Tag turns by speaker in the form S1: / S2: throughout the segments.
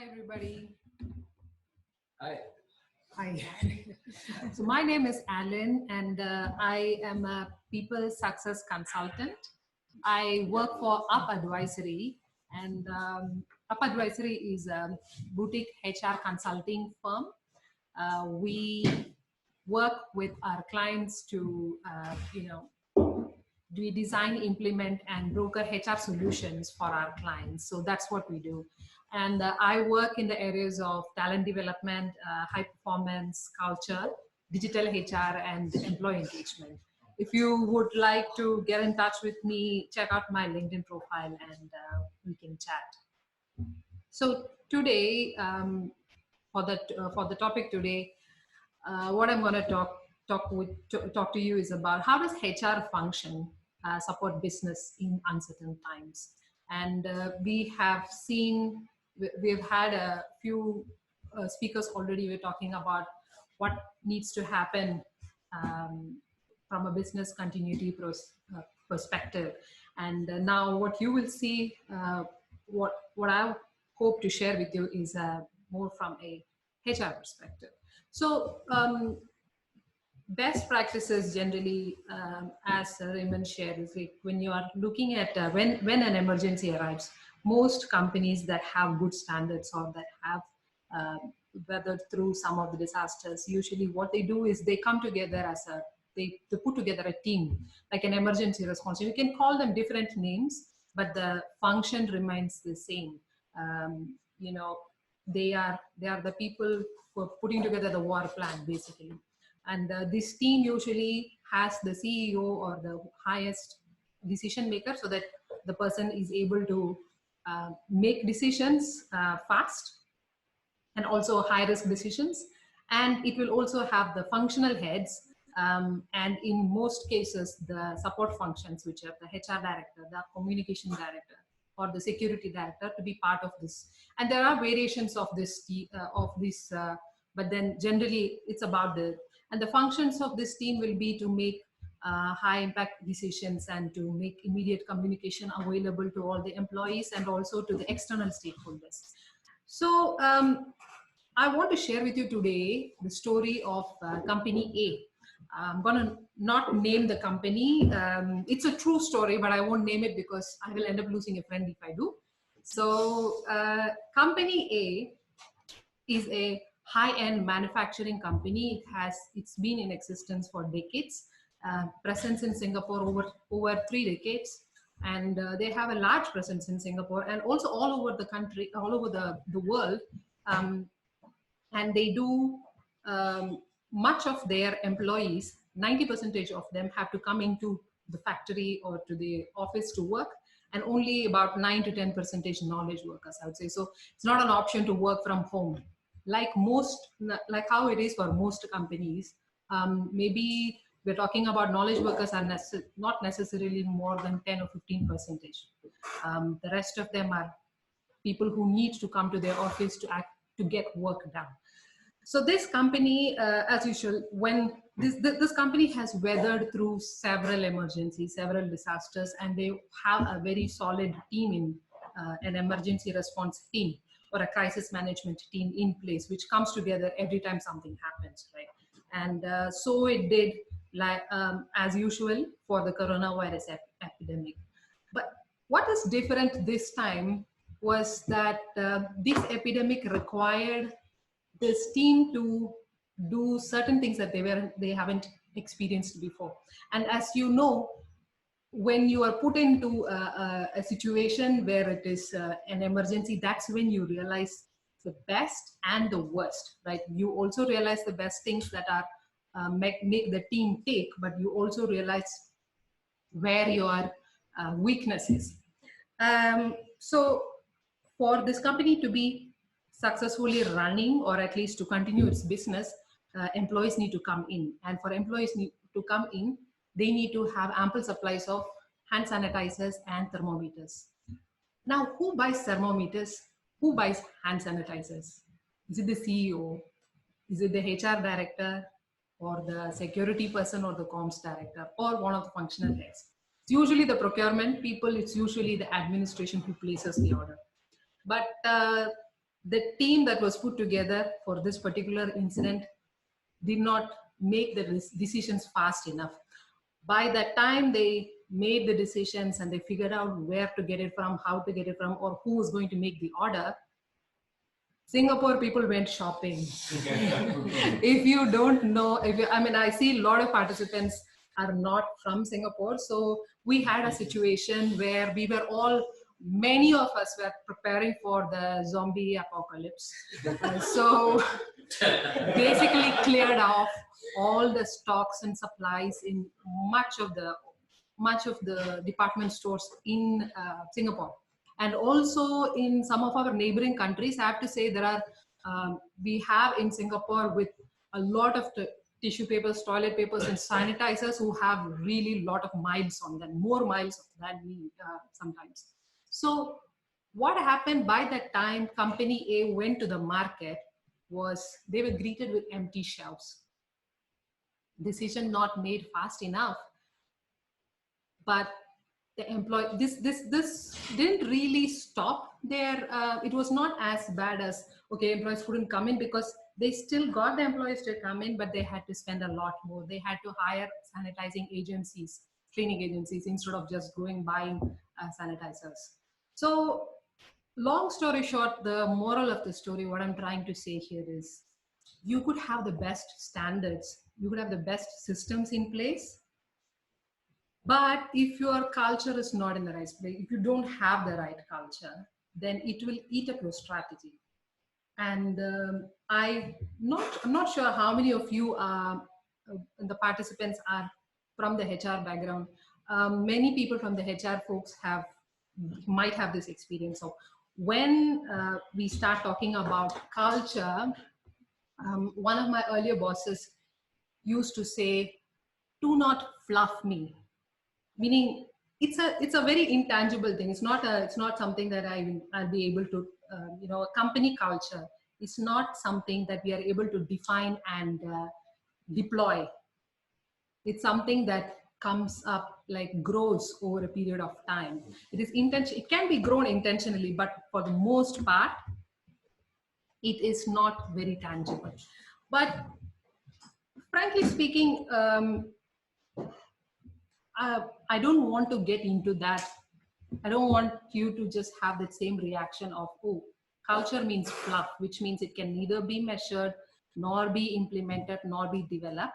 S1: Hi, everybody.
S2: Hi.
S1: Hi. So my name is Alin, and I am a people success consultant. I work for Up Advisory, and Up Advisory is a boutique HR consulting firm. We work with our clients to, we design, implement, and broker HR solutions for our clients. So that's what we do. And I work in the areas of talent development, high performance, culture, digital HR, and employee engagement. If you would like to get in touch with me, check out my LinkedIn profile and we can chat. So today, for the topic today, what I'm going to talk to you is about how does HR function support business in uncertain times. And we have seen, we've had a few speakers already. We're talking about what needs to happen from a business continuity perspective. And now what you will see, what I hope to share with you is more from a HR perspective. So best practices generally, as Raymond shared, is like when you are looking at when an emergency arrives, most companies that have good standards or that have weathered through some of the disasters, usually what they do is they come together as they put together a team, like an emergency response. You can call them different names, but the function remains the same. You know, they are the people who are putting together the war plan, basically. And this team usually has the CEO or the highest decision maker, so that the person is able to make decisions fast and also high risk decisions. And it will also have the functional heads, and in most cases the support functions, which are the HR director, the communication director, or the security director, to be part of this. And there are variations of this but then generally it's about and the functions of this team will be to make high impact decisions and to make immediate communication available to all the employees and also to the external stakeholders. So I want to share with you today the story of company A. I'm going to not name the company. It's a true story, but I won't name it because I will end up losing a friend if I do. So company A is a high-end manufacturing company. It's been in existence for decades, presence in Singapore over 3 decades. And they have a large presence in Singapore and also all over the country, all over the world. And they do much of their employees, 90% of them have to come into the factory or to the office to work, and only about 9 to 10% knowledge workers, I would say. So it's not an option to work from home, like how it is for most companies. Maybe we're talking about knowledge workers are not necessarily more than 10 or 15%. The rest of them are people who need to come to their office to get work done. So this company, as usual, when this company has weathered through several emergencies, several disasters, and they have a very solid team in an emergency response team or a crisis management team in place, which comes together every time something happens, right? And so it did, like as usual, for the coronavirus epidemic. But what is different this time was that this epidemic required this team to do certain things that they haven't experienced before. And as you know, when you are put into a situation where it is an emergency, that's when you realize the best and the worst, right? You also realize the best things that are make the team take, but you also realize where your weakness is. So for this company to be successfully running, or at least to continue its business, employees need to come in. And for employees to come in, they need to have ample supplies of hand sanitizers and thermometers. Now, who buys thermometers? Who buys hand sanitizers? Is it the CEO? Is it the HR director? Or the security person, or the comms director, or one of the functional heads? It's usually the procurement people. It's usually the administration who places the order. But the team that was put together for this particular incident did not make the decisions fast enough. By the time they made the decisions and they figured out where to get it from, how to get it from, or who was going to make the order, Singapore people went shopping. If you don't know, I mean, I see a lot of participants are not from Singapore. So we had a situation where we were all, many of us were preparing for the zombie apocalypse. So basically cleared off all the stocks and supplies in much of the department stores in Singapore. And also in some of our neighboring countries, I have to say there are, we have in Singapore with a lot of tissue papers, toilet papers, and sanitizers who have really lot of miles on them, more miles than we sometimes. So what happened by that time company A went to the market was they were greeted with empty shelves. Decision not made fast enough, but the employee, this didn't really stop their it was not as bad as, okay, employees couldn't come in, because they still got the employees to come in, but they had to spend a lot more. They had to hire sanitizing agencies, cleaning agencies, instead of just going buying sanitizers. So long story short, the moral of the story, what I'm trying to say here is, you could have the best standards, you could have the best systems in place, but if your culture is not in the right place, if you don't have the right culture, then it will eat up your strategy. And I'm not sure how many of you are, the participants are from the HR background. Many people from the HR folks might have this experience. So when we start talking about culture, one of my earlier bosses used to say, "Do not fluff me," meaning it's a very intangible thing. It's not something that I'll be able to, a company culture is not something that we are able to define and deploy. It's something that comes up, like grows over a period of time. It can be grown intentionally, but for the most part it is not very tangible. But frankly speaking, I don't want to get into that. I don't want you to just have that same reaction of, oh, culture means fluff, which means it can neither be measured, nor be implemented, nor be developed.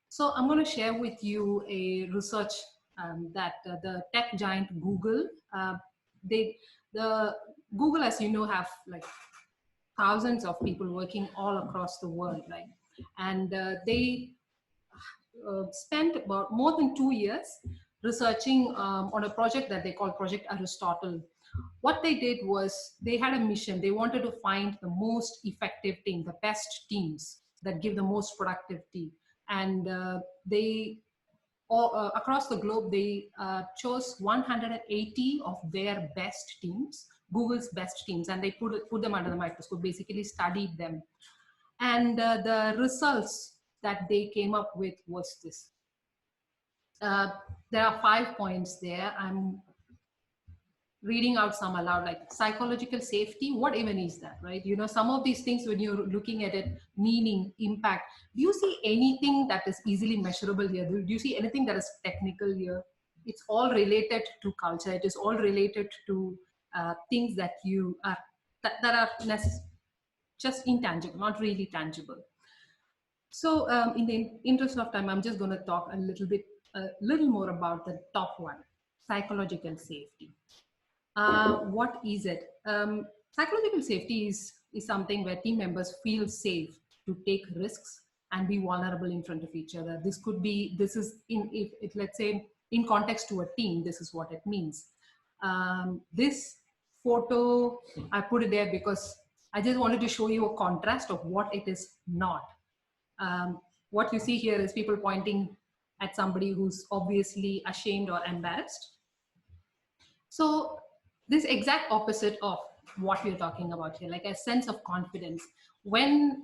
S1: So I'm going to share with you a research that the tech giant Google, they, the Google, as you know, have like thousands of people working all across the world, right? And they spent about more than 2 years researching on a project that they call Project Aristotle. What they did was they had a mission. They wanted to find the most effective team, the best teams that give the most productivity. And they, all, across the globe, they chose 180 of their best teams, Google's best teams, and they put them under the microscope, basically studied them. And the results that they came up with was this. Uh, there are 5 points there. I'm reading out some aloud, like psychological safety. What even is that, right? You know, some of these things, when you're looking at it, meaning, impact, do you see anything that is easily measurable here? Do you see anything that is technical here? It's all related to culture. It is all related to things that you are, that are just intangible, not really tangible. So in the interest of time, I'm just going to talk a little more about the top one, psychological safety. What is it? Psychological safety is something where team members feel safe to take risks and be vulnerable in front of each other. This is if let's say in context to a team, this is what it means. This photo, I put it there because I just wanted to show you a contrast of what it is not. What you see here is people pointing at somebody who's obviously ashamed or embarrassed. So this exact opposite of what we're talking about here, like a sense of confidence. When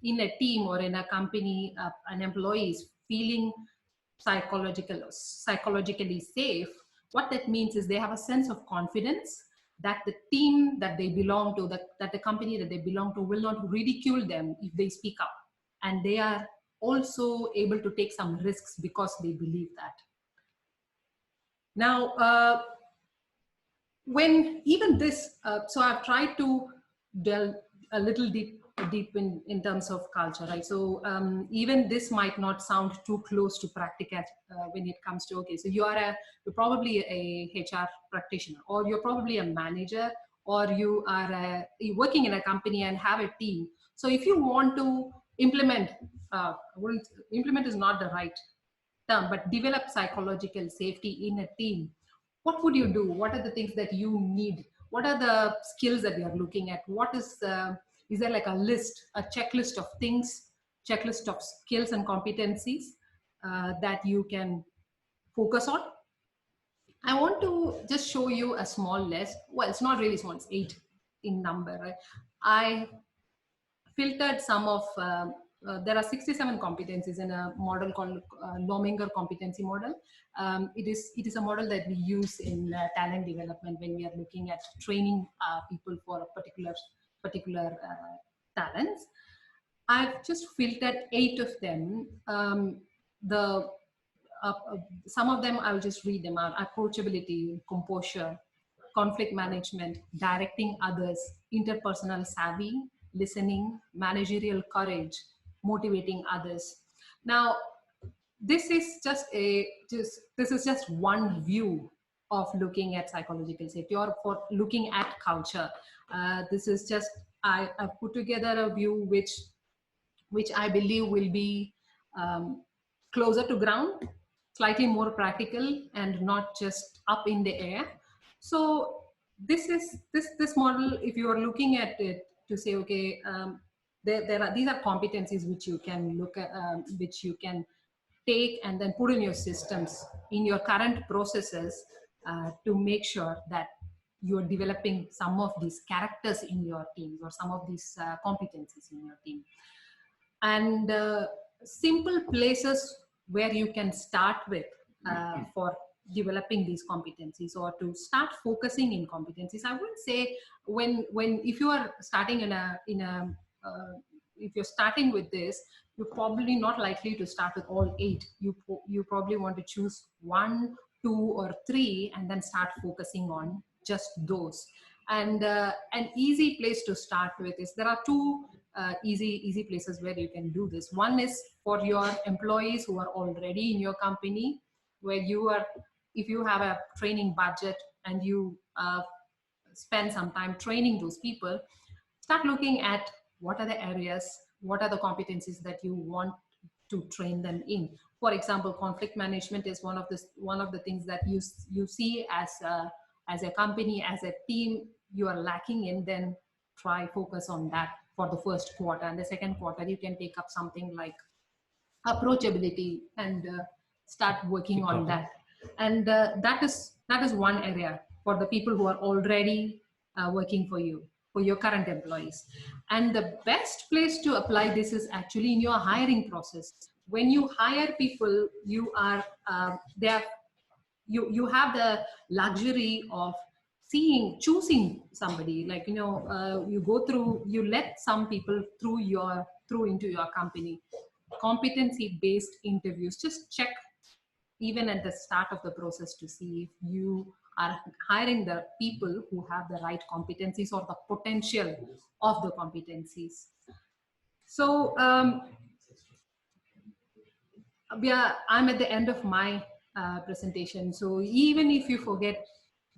S1: in a team or in a company, an employee is feeling psychologically safe, what that means is they have a sense of confidence that the team that they belong to, that the company that they belong to will not ridicule them if they speak up. And they are also able to take some risks because they believe that. Now, when even this, so I've tried to delve a little deep in terms of culture, right? So even this might not sound too close to practical when it comes to, okay, so you're probably a HR practitioner, or you're probably a manager, or you're working in a company and have a team. So if you want to implement, implement is not the right term, but develop psychological safety in a team, what would you do? What are the things that you need? What are the skills that you're looking at? What is there like a list, a checklist of things, checklist of skills and competencies that you can focus on? I want to just show you a small list. Well, it's not really small, it's 8 in number, right? I filtered some of, there are 67 competencies in a model called Lominger Competency Model. It is a model that we use in talent development when we are looking at training people for a particular talents. I've just filtered 8 of them. The Some of them I'll just read them out: approachability, composure, conflict management, directing others, interpersonal savvy, listening, managerial courage, motivating others. Now, this is just one view of looking at psychological safety, or for looking at culture. This is just, I put together a view which I believe will be um, closer to ground, slightly more practical, and not just up in the air. So this model, if you are looking at it to say, okay, these are competencies which you can look at, which you can take and then put in your systems, in your current processes, to make sure that you're developing some of these characters in your teams, or some of these competencies in your team. And simple places where you can start with for developing these competencies, or to start focusing in competencies. I would say, when if you are starting if you're starting with this, you're probably not likely to start with all 8. You probably want to choose 1, 2, or 3, and then start focusing on just those. And an easy place to start with is, there are 2 easy places where you can do this. One is for your employees who are already in your company, where you are, if you have a training budget and you spend some time training those people, start looking at what are the areas, what are the competencies that you want to train them in. For example, conflict management is one of the things that you see as a company, as a team, you are lacking in. Then try focus on that for the first quarter, and the second quarter you can take up something like approachability and start working on that. And that is one area for the people who are already working for you, for your current employees. And the best place to apply this is actually in your hiring process. When you hire people, you are they are you have the luxury of choosing somebody, like, you go through, you let some people through into your company. Competency based interviews, just check even at the start of the process to see if you are hiring the people who have the right competencies, or the potential of the competencies. So I'm at the end of my presentation. So even if you forget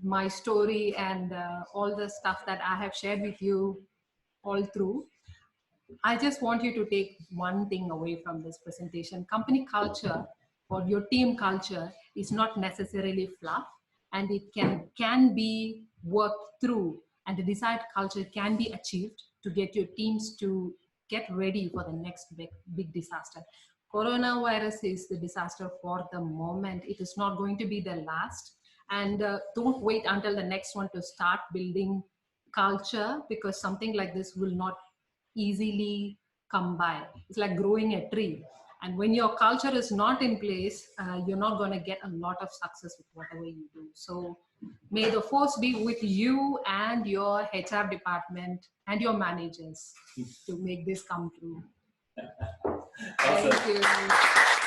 S1: my story and all the stuff that I have shared with you all through, I just want you to take one thing away from this presentation. Company culture, or your team culture, is not necessarily fluff, and it can be worked through, and the desired culture can be achieved to get your teams to get ready for the next big disaster. Coronavirus is the disaster for the moment. It is not going to be the last. And don't wait until the next one to start building culture, because something like this will not easily come by. It's like growing a tree. And when your culture is not in place, you're not going to get a lot of success with whatever you do. So may the force be with you and your HR department and your managers to make this come true.
S2: Awesome.
S1: Thank you.